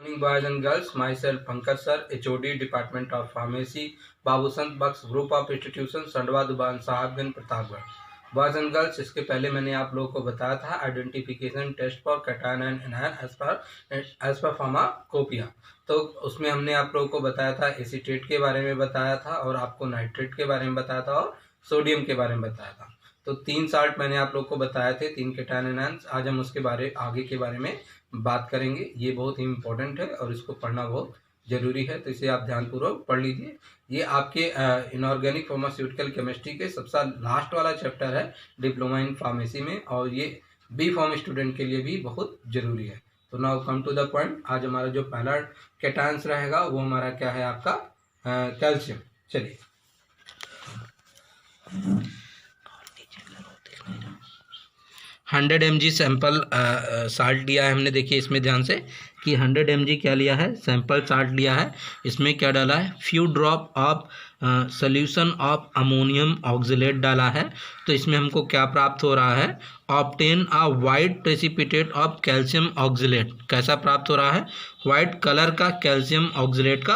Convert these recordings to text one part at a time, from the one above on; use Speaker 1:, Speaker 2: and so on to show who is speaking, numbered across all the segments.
Speaker 1: Morning, boys and girls. Myself Pankaj sir, HOD Department of Pharmacy, Babu Sant Bakhsh group of institution, Sandwa Duban Sahabganj Pratapgarh. Boys and girls, इसके पहले मैंने आप लोगों को बताया था identification test for cation and anion as पर फार्माकोपिया। तो उसमें हमने आप लोगों को बताया था एसीटेट के बारे में बताया था, और आपको नाइट्रेट के बारे में बताया था, और सोडियम के बारे में बताया था। तो 3 साल्ट मैंने आप लोग को बताए थे, 3 कैटायन एनायंस। आज हम उसके आगे के बारे में बात करेंगे। ये बहुत ही इम्पोर्टेंट है और इसको पढ़ना बहुत जरूरी है, तो इसे आप ध्यानपूर्वक पढ़ लीजिए। ये आपके इनऑर्गेनिक फार्मास्यूटिकल केमिस्ट्री के सबसे लास्ट वाला चैप्टर है डिप्लोमा इन फार्मेसी में, और ये बी फॉर्म स्टूडेंट के लिए भी बहुत जरूरी है। तो now come to the point. आज हमारा जो पहला कैटायंस रहेगा वो हमारा क्या है, आपका कैल्शियम। चलिए, 100 mg सैंपल साल्ट लिया है हमने। देखिए इसमें ध्यान से कि 100 mg क्या लिया है, सैंपल साल्ट लिया है। इसमें क्या डाला है, few drop of solution of ammonium oxalate डाला है। तो इसमें हमको क्या प्राप्त हो रहा है, obtain a white precipitate of calcium oxalate. कैसा प्राप्त हो रहा है, वाइट कलर का कैल्शियम ऑक्सलेट का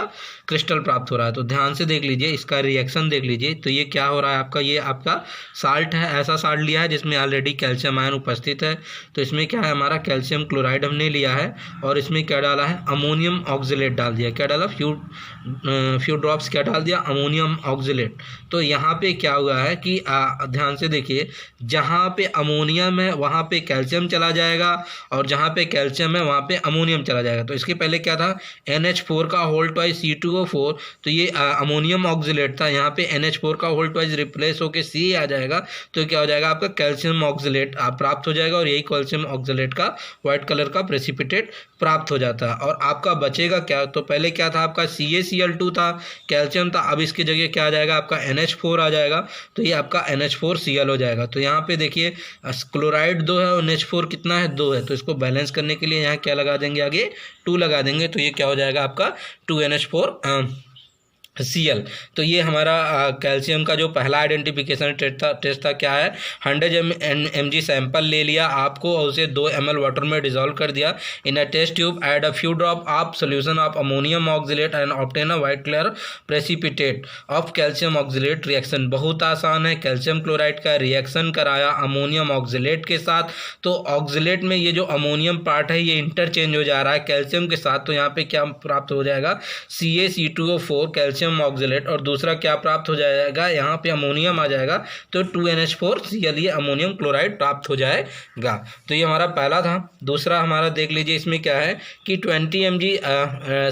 Speaker 1: क्रिस्टल प्राप्त हो रहा है। तो ध्यान से देख लीजिए, इसका रिएक्शन देख लीजिए। तो ये क्या हो रहा है आपका, ये आपका साल्ट है, ऐसा साल्ट लिया है जिसमें ऑलरेडी कैल्शियम आयन उपस्थित है। तो इसमें क्या है, हमारा कैल्शियम क्लोराइड हमने लिया है, और इसमें क्या डाला है, अमोनियम ऑक्सलेट डाल दिया। क्या डाला, फ्यू ड्रॉप्स क्या डाल दिया, अमोनियम ऑक्सलेट। तो यहाँ पे क्या हुआ है कि ध्यान से देखिए, जहाँ पे अमोनियम है वहाँ पे कैल्शियम चला जाएगा, और जहाँ पे कैल्शियम है वहाँ पे अमोनियम चला जाएगा। तो इसके पहले क्या था, NH4 का होल ट्वाइस C2O4, तो ये अमोनियम ऑक्सलेट था। यहाँ पे NH4 का होल ट्वाइस रिप्लेस होकर C आ जाएगा, तो क्या हो जाएगा, आपका कैल्शियम ऑक्सलेट प्राप्त हो जाएगा, और यही कैल्शियम ऑक्सलेट का व्हाइट कलर का प्रेसिपिटेट प्राप्त हो जाता है। और आपका बचेगा क्या, तो पहले क्या था आपका CaCl2 था, कैल्शियम था। अब इसकी जगह क्या आ जाएगा, आपका NH4 आ जाएगा, तो ये आपका NH4Cl हो जाएगा। तो यहाँ पे देखिए क्लोराइड 2 है और NH4 कितना है, 2 है। तो इसको बैलेंस करने के लिए यहाँ क्या लगा देंगे, आगे 2 लगा देंगे। तो ये क्या हो जाएगा, आपका 2NH4Cl। तो ये हमारा कैल्शियम का जो पहला आइडेंटिफिकेशन टेस्ट था क्या है, 100 mg सैंपल ले लिया आपको, और उसे 2 ml वाटर में डिजोल्व कर दिया। In a test tube add a few drop of solution of ammonium oxalate and obtain a white colour precipitate of calcium oxalate reaction. बहुत आसान है, कैल्शियम क्लोराइड का रिएक्शन कराया अमोनियम ऑक्सलेट के साथ। तो ऑक्सलेट में ये जो अमोनियम पार्ट है ये इंटरचेंज हो जा रहा है कैल्शियम के साथ। तो यहाँ पे क्या प्राप्त हो जाएगा, CaC2O4 कैल्शियम ऑक्सलेट, और दूसरा क्या प्राप्त हो जाएगा, यहाँ पे अमोनियम आ जाएगा, तो 2NH4Cl, ये अमोनियम क्लोराइड प्राप्त हो जाएगा। तो ये हमारा पहला था। दूसरा हमारा देख लीजिए, इसमें क्या है कि 20 mg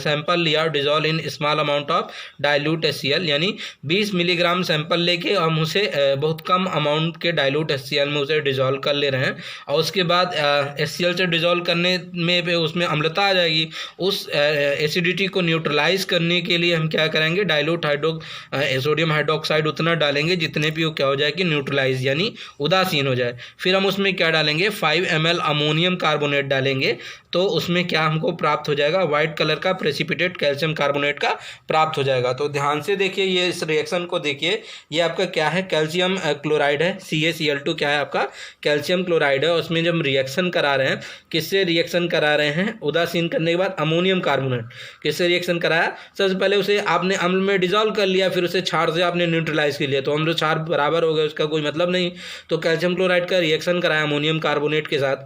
Speaker 1: सैंपल लिया, dissolve in small amount of dilute HCl, यानी 20 मिलीग्राम सैंपल लेके हम उसे बहुत कम अमाउंट के डाइल्यूट HCl में उसे डिजोल्व कर ले रहे हैं। और उसके बाद HCl से डिजोल्व करने में उसमें अम्लता आ जाएगी। उस एसिडिटी को न्यूट्रलाइज करने के लिए हम क्या करेंगे, डाइल्यूट सोडियम हाइड्रोक्साइड उतना डालेंगे जितने भी वो क्या हो जाए कि न्यूट्रलाइज, यानी उदासीन हो जाए। फिर हम उसमें क्या डालेंगे, 5 ml अमोनियम कार्बोनेट डालेंगे। तो उसमें क्या हमको प्राप्त हो जाएगा, व्हाइट कलर का प्रेसिपिटेट कैल्शियम कार्बोनेट का प्राप्त हो जाएगा। तो ध्यान से देखिए, ये इस रिएक्शन को देखिए, ये आपका क्या है, कैल्शियम क्लोराइड है, CaCl2 क्या है, आपका कैल्शियम क्लोराइड है। और उसमें जब रिएक्शन करा रहे हैं, किससे रिएक्शन करा रहे हैं, उदासीन करने के बाद अमोनियम कार्बोनेट किससे रिएक्शन कराया, सबसे पहले उसे आपने अम्ल में डिजोल्व कर लिया, फिर उसे क्षार से आपने न्यूट्रलाइज कर लिया। तो अम्ल क्षार बराबर हो गए, उसका कोई मतलब नहीं। तो कैल्शियम क्लोराइड का रिएक्शन कराया अमोनियम कार्बोनेट के साथ।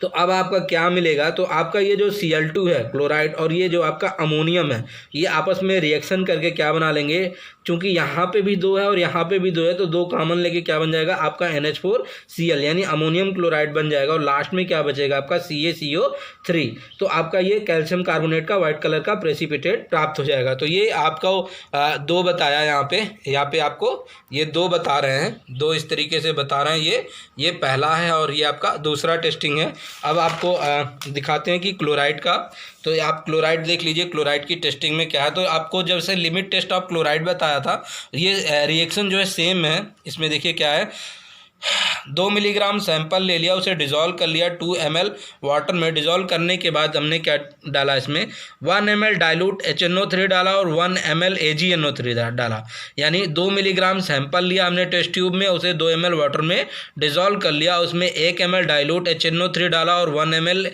Speaker 1: तो अब आपका क्या मिलेगा, तो आपका ये जो Cl2 है क्लोराइड, और ये जो आपका अमोनियम है, ये आपस में रिएक्शन करके क्या बना लेंगे, चूंकि यहाँ पे भी 2 है और यहाँ पे भी 2 है, तो 2 कॉमन लेके क्या बन जाएगा, आपका NH4Cl, यानी अमोनियम क्लोराइड बन जाएगा। और लास्ट में क्या बचेगा, आपका CaCO3। तो आपका ये कैल्शियम कार्बोनेट का व्हाइट कलर का प्रेसिपिटेट प्राप्त हो जाएगा। तो ये आपका 2 बताया, यहाँ पे आपको ये 2 बता रहे हैं, 2 इस तरीके से बता रहे हैं। ये पहला है और ये आपका दूसरा टेस्टिंग है। अब आपको दिखाते हैं कि क्लोराइड का, तो आप क्लोराइड देख लीजिए, क्लोराइड की टेस्टिंग में क्या है। तो आपको जब से लिमिट टेस्ट ऑफ क्लोराइड बताया था, ये रिएक्शन जो है सेम है। इसमें देखिए क्या है, 2 मिलीग्राम सैंपल ले लिया, उसे डिज़ोल्व कर लिया 2 ml वाटर में। डिज़ोल्व करने के बाद हमने क्या डाला इसमें 1 ml डाइल्यूट HNO3 डाला और 1 ml AgNO3 डाला। यानी 2 मिलीग्राम सैंपल लिया हमने टेस्ट ट्यूब में, उसे 2 ml वाटर में डिज़ोल्व कर लिया, उसमें 1 ml डाइल्यूट HNO3 डाला और 1 ml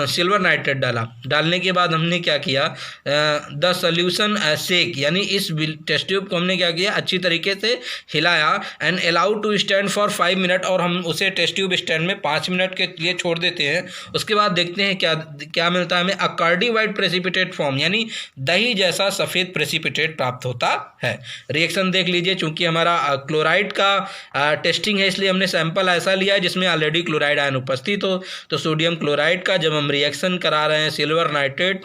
Speaker 1: सिल्वर नाइट्रेट डाला। डालने के बाद हमने क्या किया, द सोल्यूशन शेक, यानी इस टेस्ट ट्यूब को हमने क्या किया, अच्छी तरीके से हिलाया and allow to stand for 5 minute, और हम उसे टेस्ट ट्यूब स्टैंड में 5 मिनट के लिए छोड़ देते हैं। उसके बाद देखते हैं क्या क्या मिलता है हमें, अकॉर्डी वाइट प्रेसिपिटेट फॉर्म, यानी दही जैसा सफ़ेद प्रेसिपिटेट प्राप्त होता है। रिएक्शन देख लीजिए, चूंकि हमारा क्लोराइड का टेस्टिंग है इसलिए हमने सैंपल ऐसा लिया है जिसमें ऑलरेडी क्लोराइड आयन उपस्थित हो। तो सोडियम क्लोराइड का जब हम रिएक्शन करा रहे हैं सिल्वर नाइट्रेट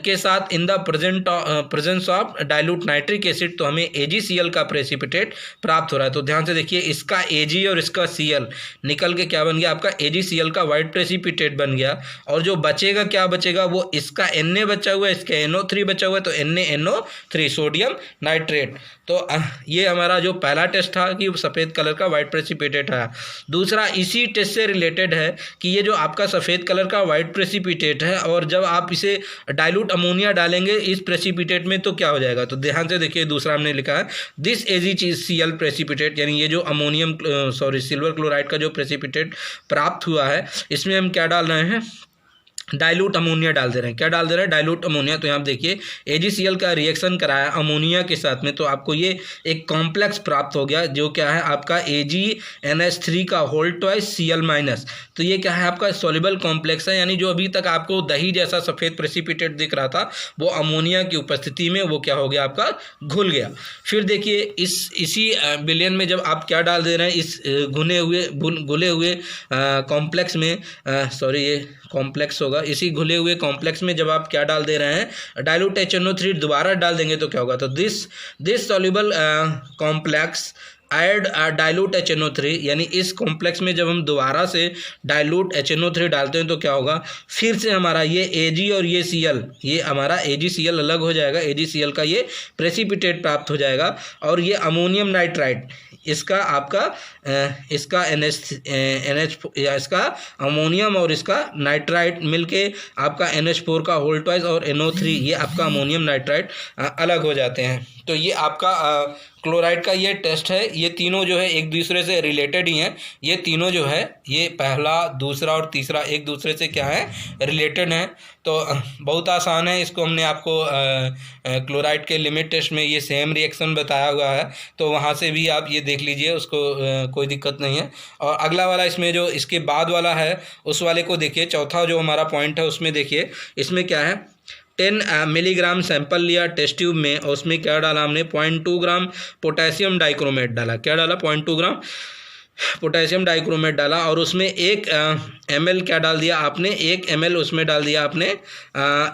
Speaker 1: के साथ in the presence of dilute nitric acid, तो हमें AgCl का प्रेसिपिटेट प्राप्त हो रहा है। तो ध्यान से देखिए, इसका Ag और इसका Cl निकल के क्या बन गया, आपका AgCl का वाइट प्रेसिपिटेट बन गया। और जो बचेगा क्या बचेगा, वो इसका Na बचा हुआ है, इसका NO3 बचा हुआ है, तो NaNO3 सोडियम नाइट्रेट। तो ये हमारा जो पहला टेस्ट था कि सफ़ेद कलर का वाइट प्रेसिपिटेट आया। दूसरा इसी टेस्ट से रिलेटेड है कि ये जो आपका सफ़ेद कलर का वाइट प्रेसिपिटेट है, और जब आप इसे डाइल्यूट अमोनिया डालेंगे इस प्रेसिपिटेट में तो क्या हो जाएगा। तो ध्यान से देखिए, दूसरा हमने लिखा है दिस AgCl प्रेसिपिटेट, यानी ये जो अमोनियम सिल्वर क्लोराइड का जो प्रेसिपिटेट प्राप्त हुआ है, इसमें हम क्या डाल रहे हैं, डाइल्यूट अमोनिया डाल दे रहे हैं। क्या डाल दे रहे हैं, डाइल्यूट अमोनिया। तो यहाँ देखिए AgCl का रिएक्शन कराया अमोनिया के साथ में, तो आपको ये एक कॉम्प्लेक्स प्राप्त हो गया जो क्या है आपका AgNH3 का होल ट्वाइस Cl-। तो ये क्या है आपका सॉल्युबल कॉम्प्लेक्स है, यानी जो अभी तक आपको दही जैसा सफ़ेद प्रेसिपिटेट दिख रहा था वो अमोनिया की उपस्थिति में वो क्या हो गया, आपका घुल गया। फिर देखिए इसी विलयन में जब आप क्या डाल दे रहे हैं, इस घुले हुए कॉम्प्लेक्स में, सॉरी ये कॉम्प्लेक्स होगा, इसी घुले हुए कॉम्प्लेक्स में जब आप क्या डाल दे रहे हैं, डाइल्यूट HNO3 दोबारा डाल देंगे तो क्या होगा, तो this soluble complex add dilute HNO3, यानी इस कॉम्प्लेक्स में जब हम दोबारा से डाइल्यूट HNO3 डालते हैं तो क्या होगा, फिर से हमारा ये Ag और ये Cl, ये हमारा AgCl अलग हो जाएगा, AgCl का ये प्रेसिपिटेट प्राप्त हो जाएगा। और ये अमोनियम नाइट्राइट, इसका आपका इसका NH या इसका अमोनियम और इसका नाइट्राइट मिलके आपका NH4 का होल ट्वाइस और NO3, ये आपका अमोनियम नाइट्राइट अलग हो जाते हैं। तो ये आपका क्लोराइड का ये टेस्ट है। ये तीनों जो है एक दूसरे से रिलेटेड ही हैं। ये तीनों जो है, ये पहला, दूसरा और तीसरा एक दूसरे से क्या है, रिलेटेड हैं। तो बहुत आसान है, इसको हमने आपको क्लोराइड के लिमिट टेस्ट में ये सेम रिएक्शन बताया हुआ है, तो वहाँ से भी आप ये देख लीजिए, उसको कोई दिक्कत नहीं है। और अगला वाला इसमें जो इसके बाद वाला है उस वाले को देखिए, चौथा जो हमारा पॉइंट है उसमें देखिए, इसमें क्या है 10 मिलीग्राम सैंपल लिया टेस्ट ट्यूब में, और उसमें क्या डाला हमने 0.2 ग्राम पोटेशियम डाइक्रोमेट डाला। क्या डाला, 0.2 ग्राम पोटेशियम डाइक्रोमेट डाला, और उसमें 1 ml क्या डाल दिया आपने, 1 ml उसमें डाल दिया आपने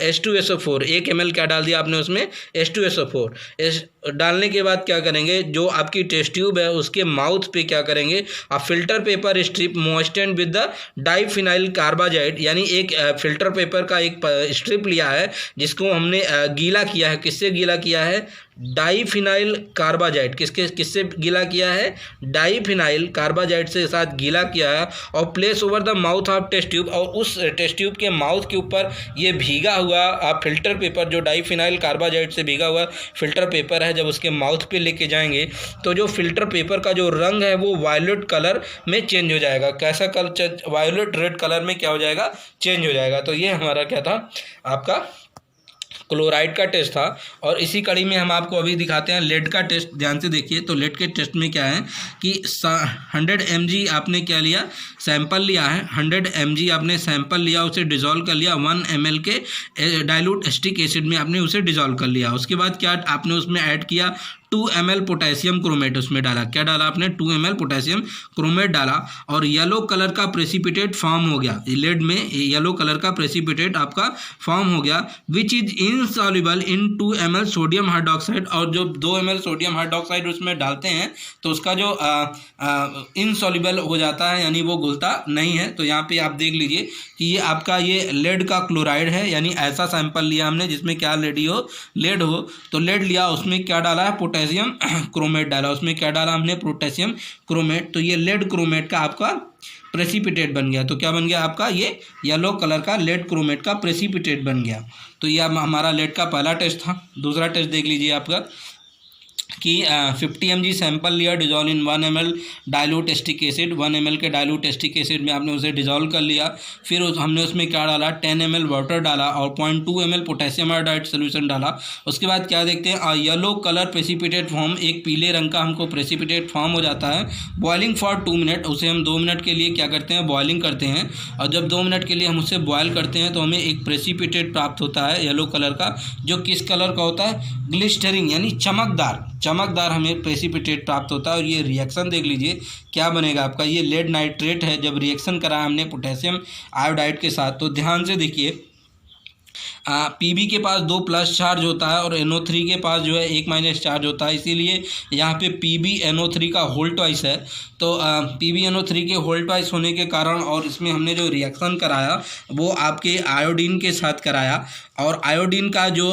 Speaker 1: H2SO4, 1 ml क्या डाल दिया आपने उसमें H2SO4। डालने के बाद क्या करेंगे, जो आपकी टेस्ट ट्यूब है उसके माउथ पे क्या करेंगे, आप filter paper strip moistened with the diphenyl carbazide, यानी एक फिल्टर पेपर का एक स्ट्रिप लिया है जिसको हमने गीला किया है। किससे गीला किया है, डाइफिनाइल कार्बाजाइड। किससे गीला किया है, डाइफिनाइल कार्बाजाइड से साथ गीला किया है, और place over the mouth of test tube, और उस टेस्ट ट्यूब के माउथ के ऊपर ये भीगा हुआ आप फिल्टर पेपर, जो डाइफिनाइल कार्बाजाइड से भीगा हुआ फिल्टर पेपर है, जब उसके माउथ पे लेके जाएंगे तो जो फिल्टर पेपर का जो रंग है वो वायलेट कलर में चेंज हो जाएगा। कैसा कलर, वायलेट रेड कलर में क्या हो जाएगा, चेंज हो जाएगा। तो ये हमारा क्या था, आपका क्लोराइड का टेस्ट था। और इसी कड़ी में हम आपको अभी दिखाते हैं लेड का टेस्ट। ध्यान से देखिए, तो लेड के टेस्ट में क्या है कि 100 mg आपने क्या लिया, सैंपल लिया है, 100 mg आपने सैंपल लिया, उसे डिज़ोल्व कर लिया 1 ml के डाइल्यूट एसिटिक एसिड में, आपने उसे डिज़ोल्व कर लिया। उसके बाद क्या आपने उसमें ऐड किया, 2 ml पोटेशियम क्रोमेट उसमें डाला। क्या डाला आपने, 2 ml पोटेशियम क्रोमेट डाला, और येलो कलर का प्रेसिपिटेट फॉर्म हो गया। लेड में येलो कलर का प्रेसिपिटेट आपका फॉर्म हो गया, which is insoluble in 2 ml sodium hydroxide. और जो 2 ml सोडियम हाइड्रोक्साइड उसमें डालते हैं तो उसका जो इनसॉल्युबल हो जाता है, यानी वो घुलता नहीं है। तो यहाँ पे आप देख लीजिए कि ये आपका ये लेड का क्लोराइड है, यानी ऐसा सैंपल लिया हमने जिसमें क्या लेड हो, तो लेड लिया, उसमें क्या डाला है, पोटेशियम पोटेशियम क्रोमेट डाला, उसमें क्या डाला हमने, पोटेशियम क्रोमेट, तो ये लेड क्रोमेट का आपका प्रेसिपिटेट बन गया। तो क्या बन गया आपका, ये येलो कलर का लेड क्रोमेट का प्रेसिपिटेट बन गया। तो ये हमारा लेड का पहला टेस्ट था। दूसरा टेस्ट देख लीजिए आपका कि 50 mg सैंपल लिया, dissolve in 1 ml dilute acetic acid, 1 ml के डाइल्यूट एस्टिक एसिड में आपने उसे डिजॉल्व कर लिया। फिर हमने उसमें क्या डाला, 10 ml वाटर डाला और 0.2 ml पोटेशियम आयोडाइड सोल्यूशन डाला। उसके बाद क्या देखते हैं, येलो कलर प्रेसिपिटेट फॉर्म, एक पीले रंग का हमको प्रेसिपिटेट फॉर्म हो जाता है। बॉइलिंग फॉर 2 मिनट, उसे हम 2 मिनट के लिए क्या करते हैं, बॉइलिंग करते हैं। और जब 2 मिनट के लिए हम उसे बॉयल करते हैं तो हमें एक प्रेसिपिटेट प्राप्त होता है येलो कलर का, जो किस कलर का होता है, ग्लिस्टरिंग यानी चमकदार हमें प्रेसिपिटेट प्राप्त होता है। और ये रिएक्शन देख लीजिए क्या बनेगा आपका, ये लेड नाइट्रेट है। जब रिएक्शन कराया हमने पोटेशियम आयोडाइड के साथ, तो ध्यान से देखिए, पीबी के पास 2 प्लस चार्ज होता है और NO3 के पास जो है 1 माइनस चार्ज होता है, इसीलिए यहाँ पे PbNO3 का होल ट्वाइस है। तो PbNO3 के होल ट्वाइस होने के कारण, और इसमें हमने जो रिएक्शन कराया वो आपके आयोडीन के साथ कराया, और आयोडीन का जो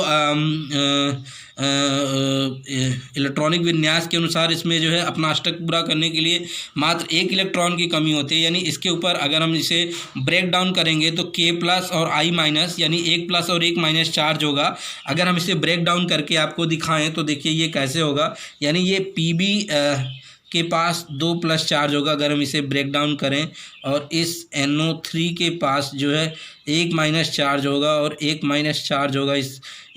Speaker 1: इलेक्ट्रॉनिक विन्यास के अनुसार इसमें जो है अपना अष्टक पूरा करने के लिए मात्र 1 इलेक्ट्रॉन की कमी होती है। यानी इसके ऊपर अगर हम इसे ब्रेक डाउन करेंगे तो K प्लस और I माइनस यानी 1 प्लस और 1 माइनस चार्ज होगा। अगर हम इसे ब्रेक डाउन करके आपको दिखाएं तो देखिए ये कैसे होगा, यानी ये Pb के पास 2 प्लस चार्ज होगा अगर हम इसे ब्रेक डाउन करें, और इस NO3 के पास जो है 1 माइनस चार्ज होगा और 1 माइनस चार्ज होगा,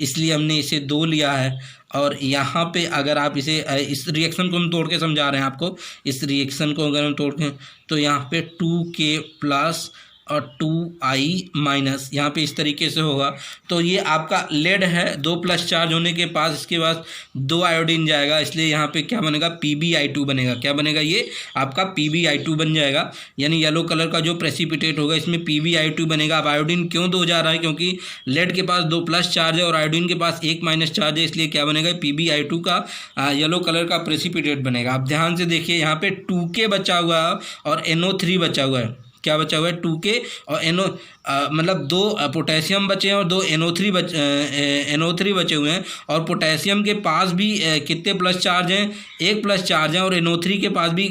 Speaker 1: इसलिए हमने इसे 2 लिया है। और यहाँ पे अगर आप इस रिएक्शन को हम तोड़ के समझा रहे हैं आपको, इस रिएक्शन को अगर हम तोड़ के, तो यहाँ पे 2K प्लस और 2I माइनस यहाँ पे इस तरीके से होगा। तो ये आपका लेड है, 2 प्लस चार्ज होने के पास इसके बाद 2 आयोडीन जाएगा, इसलिए यहाँ पे क्या बनेगा, PbI2 बनेगा। क्या बनेगा, ये आपका PbI2 बन जाएगा। यानी येलो कलर का जो प्रेसिपिटेट होगा इसमें PbI2 बनेगा। अब आयोडीन क्यों 2 जा रहा है, क्योंकि लेड के पास 2 प्लस चार्ज है और आयोडीन के पास 1 माइनस चार्ज है, इसलिए क्या बनेगा, PbI2 का येलो कलर का प्रेसिपिटेट बनेगा। आप ध्यान से देखिए, यहाँ पे 2K बचा हुआ है और NO3 बचा हुआ है। क्या बचा हुआ है, 2K और मतलब 2 पोटेशियम बचे हैं और 2 NO3 बचे हुए हैं। और पोटेशियम के पास भी कितने प्लस चार्ज हैं, 1 प्लस चार्ज है, और NO3 के पास भी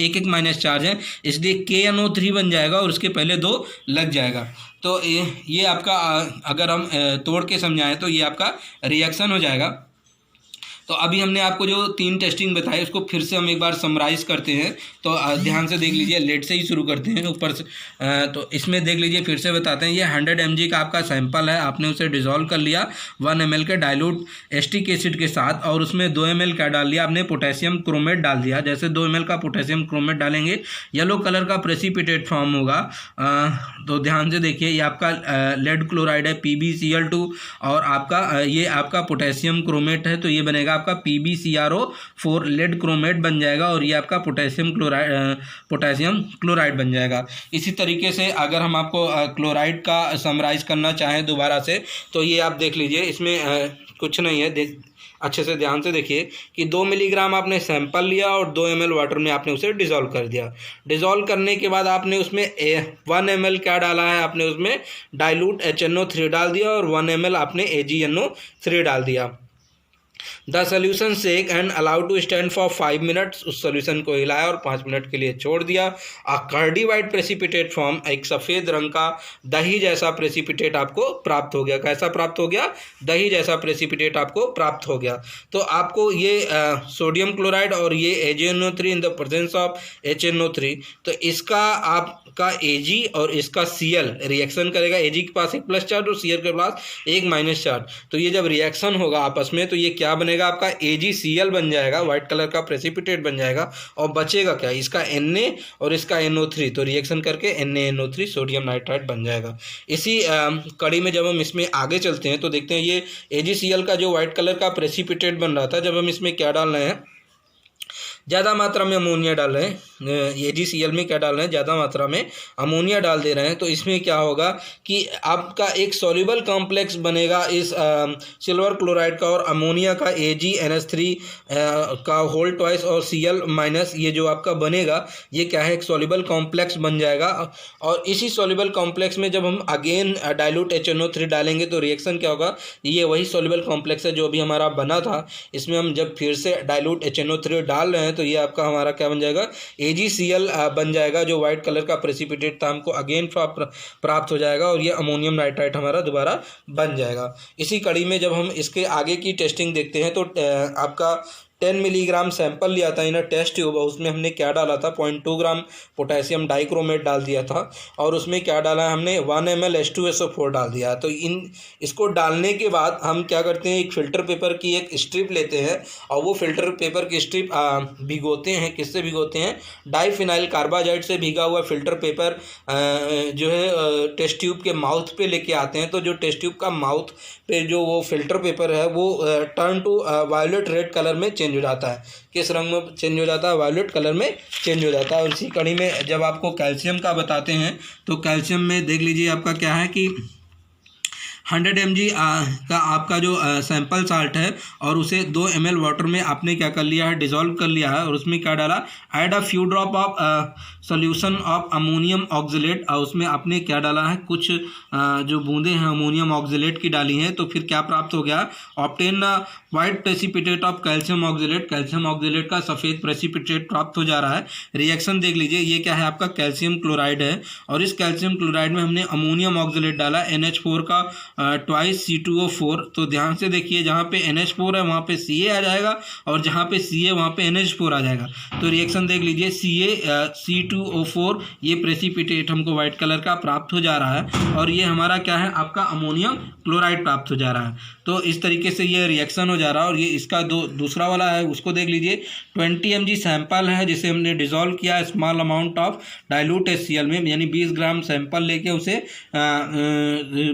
Speaker 1: 1 माइनस चार्ज है, इसलिए KNO3 बन जाएगा और उसके पहले 2 लग जाएगा। तो ये आपका अगर हम तोड़ के समझाएं तो ये आपका रिएक्शन हो जाएगा। तो अभी हमने आपको जो 3 टेस्टिंग बताई उसको फिर से हम एक बार समराइज करते हैं। तो ध्यान से देख लीजिए, लेड से ही शुरू करते हैं ऊपर से। तो इसमें देख लीजिए, फिर से बताते हैं, ये 100 mg का आपका सैंपल है, आपने उसे डिज़ोल्व कर लिया 1 ml के डाइल्यूट एस्टिक एसिड के साथ, और उसमें 2 ml क्या डाल दिया आपने, पोटेशियम क्रोमेट डाल दिया। जैसे 2 ml का पोटेशियम क्रोमेट डालेंगे येलो कलर का प्रेसिपिटेट फॉर्म होगा। तो ध्यान से देखिए, ये आपका लेड क्लोराइड है PbCl2, और आपका ये आपका पोटेशियम क्रोमेट है, तो ये बनेगा आपका PbCrO4 लेड क्रोमेट बन जाएगा, और ये आपका पोटेशियम क्लोराइड बन जाएगा। इसी तरीके से अगर हम आपको क्लोराइड का समराइज करना चाहें दोबारा से, तो ये आप देख लीजिए, इसमें कुछ नहीं है, अच्छे से ध्यान से देखिए कि 2 मिलीग्राम आपने सैंपल लिया और 2 ml वाटर में आपने उसे डिज़ोल्व कर दिया। डिज़ोल्व करने के बाद आपने उसमें 1 ml क्या डाला है, आपने उसमें डाइल्यूट HNO3 डाल दिया, और 1 ml आपने AgNO3 डाल दिया। The solution shake and allowed to stand for 5 minutes, उस सोल्यूशन को हिलाया और 5 मिनट के लिए छोड़ दिया। A curdy white precipitate form, एक सफ़ेद रंग का दही जैसा प्रेसिपिटेट आपको प्राप्त हो गया। कैसा प्राप्त हो गया, दही जैसा प्रेसिपिटेट आपको प्राप्त हो गया। तो आपको ये सोडियम क्लोराइड और ये AgNO3 in the presence of HNO3, तो इसका आपका Ag और इसका Cl रिएक्शन करेगा। Ag के पास 1 प्लस चार्ज और Cl के पास 1 माइनस चार्ज, तो ये जब रिएक्शन होगा आपस में तो ये क्या बनेगा, आपका AgCl बन जाएगा, व्हाइट कलर का प्रेसिपिटेट बन जाएगा। और बचेगा क्या, इसका Na और इसका NO3, तो रिएक्शन करके NaNO3 सोडियम नाइट्राइड बन जाएगा। इसी कड़ी में जब हम इसमें आगे चलते हैं तो देखते हैं ये AgCl का जो व्हाइट कलर का प्रेसिपिटेट बन रहा था, जब हम इसमें क्या डाल रहे हैं, ज़्यादा मात्रा में अमोनिया डाल रहे हैं, AgCl में क्या डाल रहे हैं, ज़्यादा मात्रा में अमोनिया डाल दे रहे हैं, तो इसमें क्या होगा कि आपका एक सॉल्युबल कॉम्प्लेक्स बनेगा इस सिल्वर क्लोराइड का और अमोनिया का, AgNH3 का होल ट्वाइस और Cl माइनस, ये जो आपका बनेगा ये क्या है, एक सॉल्युबल कॉम्प्लेक्स बन जाएगा। और इसी सॉल्युबल कॉम्प्लेक्स में जब हम अगेन डाइल्यूट HNO3 डालेंगे तो रिएक्शन क्या होगा, ये वही सॉल्युबल कॉम्प्लेक्स है जो अभी हमारा बना था, इसमें हम जब फिर से डाइल्यूट HNO3 डाल रहे हैं तो ये आपका हमारा क्या बन जाएगा, AgCl बन जाएगा, जो वाइट कलर का प्रेसिपिटेट था हमको अगेन प्राप्त हो जाएगा और ये अमोनियम नाइट्राइट हमारा दोबारा बन जाएगा। इसी कड़ी में जब हम इसके आगे की टेस्टिंग देखते हैं तो आपका 10 मिलीग्राम सैंपल लिया था इन टेस्ट ट्यूब, उसमें हमने क्या डाला था, 0.2 ग्राम पोटेशियम डाइक्रोमेट डाल दिया था और उसमें क्या डाला हमने 1 ml H2SO4 डाल दिया। तो इसको डालने के बाद हम क्या करते हैं, एक फ़िल्टर पेपर की एक स्ट्रिप लेते हैं और वो फ़िल्टर पेपर की स्ट्रिप भिगोते हैं, किससे भिगोते हैं, डाइफिनाइल कार्बाजाइड से भीगा हुआ फ़िल्टर पेपर जो है टेस्ट ट्यूब के माउथ पे लेके आते हैं। तो जो टेस्ट ट्यूब का माउथ पे जो वो फ़िल्टर पेपर है वो turn to violet red colour में चेंज हो जाता है। किस रंग में चेंज हो जाता है, वायलेट कलर में चेंज हो जाता है। और इसी कड़ी में जब आपको कैल्शियम का बताते हैं तो कैल्शियम में देख लीजिए आपका क्या है कि 100 mg का आपका जो सैंपल साल्ट है और उसे 2 ml वाटर में आपने क्या कर लिया है, डिज़ोल्व कर लिया है और उसमें क्या डाला, add a few drop of solution of ammonium oxalate, और उसमें आपने क्या डाला है, कुछ जो बूंदे हैं अमोनियम ऑक्जेलेट की डाली हैं। तो फिर क्या प्राप्त हो गया, obtain white precipitate of calcium oxalate, calcium oxalate का सफ़ेद प्रेसिपिटेट प्राप्त हो जा रहा है। रिएक्शन देख लीजिए, ये क्या है आपका कैल्शियम क्लोराइड है और इस कैल्शियम क्लोराइड में हमने अमोनियम ऑक्जेलेट डाला, NH4 का ट्वाइस C2O4। तो ध्यान से देखिए, जहाँ पे NH4 है वहाँ पे Ca आ जाएगा और जहाँ पे Ca वहाँ पे NH4 आ जाएगा। तो रिएक्शन देख लीजिए, C2O4 ये प्रेसिपिटेट हमको वाइट कलर का प्राप्त हो जा रहा है और ये हमारा क्या है, आपका अमोनियम क्लोराइड प्राप्त हो जा रहा है। तो इस तरीके से ये रिएक्शन हो जा रहा है। और ये इसका दूसरा वाला है, उसको देख लीजिए, 20 mg सैंपल है जिसे हमने डिज़ोल्व किया small amount of dilute HCl में, यानी 20 ग्राम सैंपल लेके उसे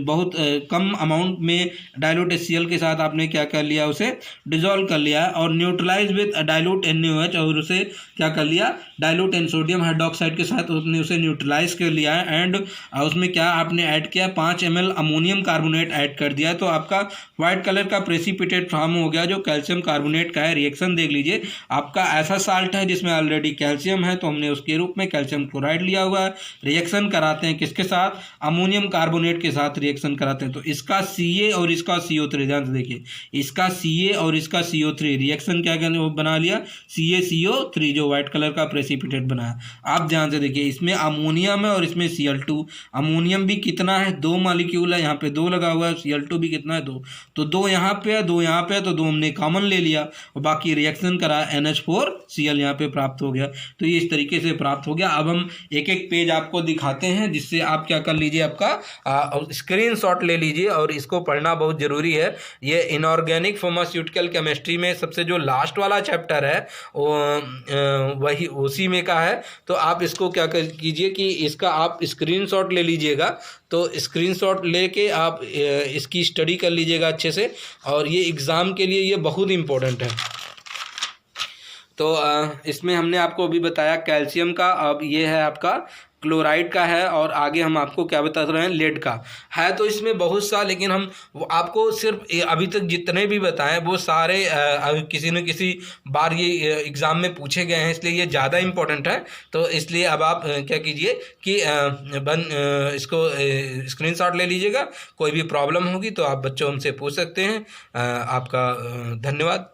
Speaker 1: बहुत कम अमाउंट में डाइल्यूट HCl के साथ आपने क्या कर लिया, उसे डिज़ोल्व कर लिया है और न्यूट्रलाइज विद डाइल्यूट NaOH, और उसे क्या कर लिया, डाइल्यूट सोडियम हाइड्रोक्साइड के साथ उसने उसे न्यूट्रलाइज कर लिया है। एंड उसमें क्या आपने ऐड किया, 5 ml अमोनियम कार्बोनेट ऐड कर दिया। तो आपका वाइट कलर का प्रेसिपिटेट फॉर्म हो गया जो कैल्शियम कार्बोनेट का है। रिएक्शन देख लीजिए, आपका ऐसा साल्ट है जिसमें ऑलरेडी कैल्शियम है तो हमने उसके रूप में कैल्शियम क्लोराइड लिया हुआ है। रिएक्शन कराते हैं किसके साथ, अमोनियम कार्बोनेट के साथ रिएक्शन कराते हैं। तो इसका Ca और इसका CO3, ध्यान से देखिए, इसका Ca और इसका CO3 रिएक्शन क्या करने वो बना लिया, CaCO3 जो वाइट कलर का प्रेसिपिटेट बनाया। आप ध्यान से देखिए, इसमें अमोनियम है और इसमें Cl2, अमोनियम भी कितना है, 2 मॉलिक्यूल है, यहाँ पे 2 लगा हुआ है, Cl2 भी कितना है, 2। तो 2 यहाँ पे है, 2 यहाँ पे है, तो 2 हमने कॉमन ले लिया और बाकी रिएक्शन करा, NH4Cl यहाँ पे प्राप्त हो गया। तो ये इस तरीके से प्राप्त हो गया। अब हम एक एक पेज आपको दिखाते हैं जिससे आप क्या कर लीजिए, आपका स्क्रीनशॉट ले लीजिए और इसको पढ़ना बहुत ज़रूरी है। ये इनऑर्गेनिक फार्मास्यूटिकल केमिस्ट्री में सबसे जो लास्ट वाला चैप्टर है वही उसी में का है। तो आप इसको क्या कीजिए कि इसका आप स्क्रीनशॉट ले लीजिएगा। तो स्क्रीनशॉट लेके आप इसकी स्टडी कर लीजिएगा अच्छे से, और ये एग्ज़ाम के लिए ये बहुत इम्पोर्टेंट है। तो इसमें हमने आपको अभी बताया कैल्शियम का, अब ये है आपका क्लोराइड का है, और आगे हम आपको क्या बता रहे हैं, लेड का है। तो इसमें बहुत सा, लेकिन हम आपको सिर्फ अभी तक जितने भी बताएं वो सारे किसी न किसी बार ये एग्ज़ाम में पूछे गए हैं, इसलिए ये ज़्यादा इम्पोर्टेंट है। तो इसलिए अब आप क्या कीजिए कि इसको स्क्रीनशॉट ले लीजिएगा। कोई भी प्रॉब्लम होगी तो आप बच्चों हमसे पूछ सकते हैं। आपका धन्यवाद।